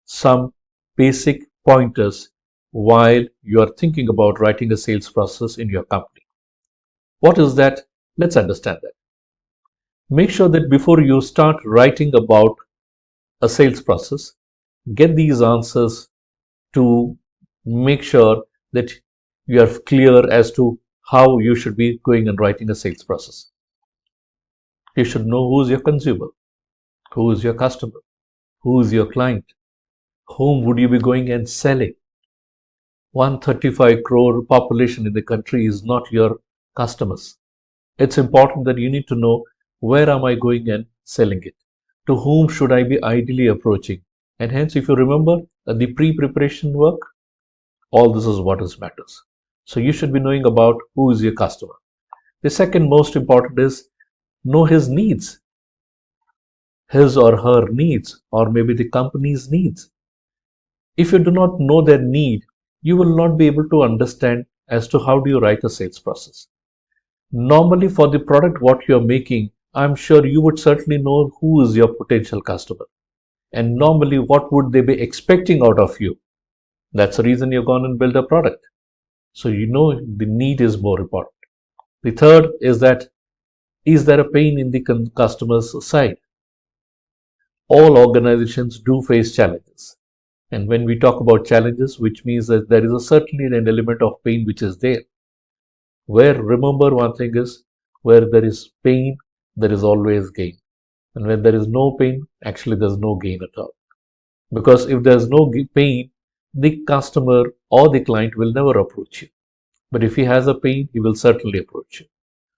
some basic pointers while you are thinking about writing a sales process in your company. What is that? Let's understand that. Make sure that before you start writing about a sales process, get these answers to make sure that you are clear as to how you should be going and writing a sales process. You should know who is your consumer, who is your customer, who is your client, whom would you be going and selling. 135 crore population in the country is not your customers. It's important that you need to know, where am I going and selling it? To whom should I be ideally approaching? And hence, if you remember the pre-preparation work, all this is what matters. So you should be knowing about who is your customer. The second most important is know his needs, his or her needs, or maybe the company's needs. If you do not know their need, you will not be able to understand as to how do you write a sales process. Normally, for the product what you're making, I'm sure you would certainly know who is your potential customer. And normally, what would they be expecting out of you? That's the reason you've gone and built a product. So you know the need is more important. The third is that, is there a pain in the customer's side? All organizations do face challenges. And when we talk about challenges, which means that there is certainly an element of pain which is there. Where, remember one thing is, where there is pain, there is always gain. And when there is no pain, actually there's no gain at all. Because if there's no pain, the customer or the client will never approach you. But if he has a pain, he will certainly approach you.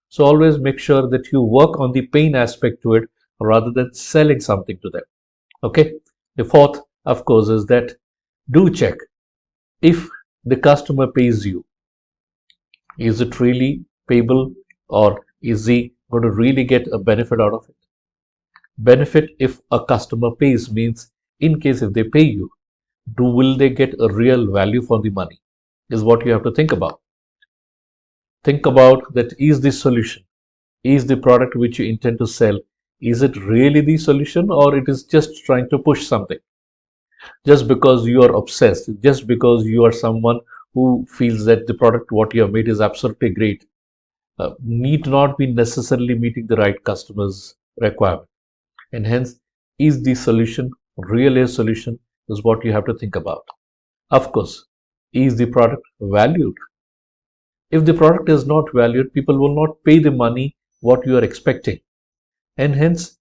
So always make sure that you work on the pain aspect to it rather than selling something to them. Okay. The fourth, of course, is that do check if the customer pays you. Is it really payable, or is he going to really get a benefit out of it? Benefit if a customer pays means, in case if they pay you, will they get a real value for the money, is what you have to think about. Think about that, is the solution, is the product which you intend to sell, is it really the solution, or it is just trying to push something? Just because you are obsessed, just because you are someone who feels that the product what you have made is absolutely great, need not be necessarily meeting the right customer's requirement. And hence, is the solution really a solution, is what you have to think about. Of course, is the product valued? If the product is not valued, people will not pay the money what you are expecting. And hence,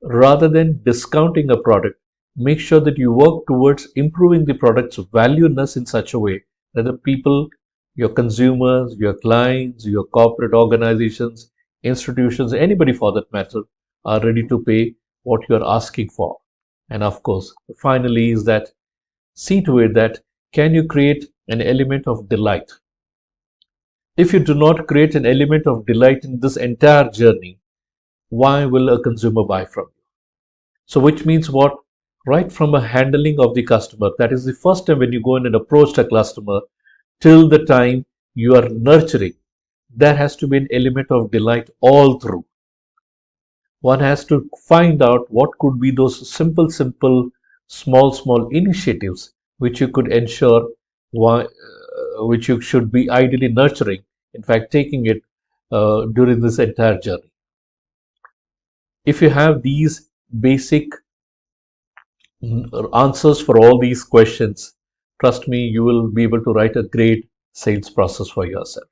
rather than discounting a product, make sure that you work towards improving the product's valueness in such a way that the people, your consumers, your clients, your corporate organizations, institutions, anybody for that matter, are ready to pay what you are asking for. And of course, finally is that, see to it that, can you create an element of delight? If you do not create an element of delight in this entire journey, why will a consumer buy from you? So which means what? Right from a handling of the customer, that is the first time when you go in and approach a customer, till the time you are nurturing, there has to be an element of delight all through. One has to find out what could be those simple, small initiatives which you could ensure, which you should be ideally nurturing, in fact taking it during this entire journey. If you have these basic answers for all these questions, trust me, you will be able to write a great sales process for yourself.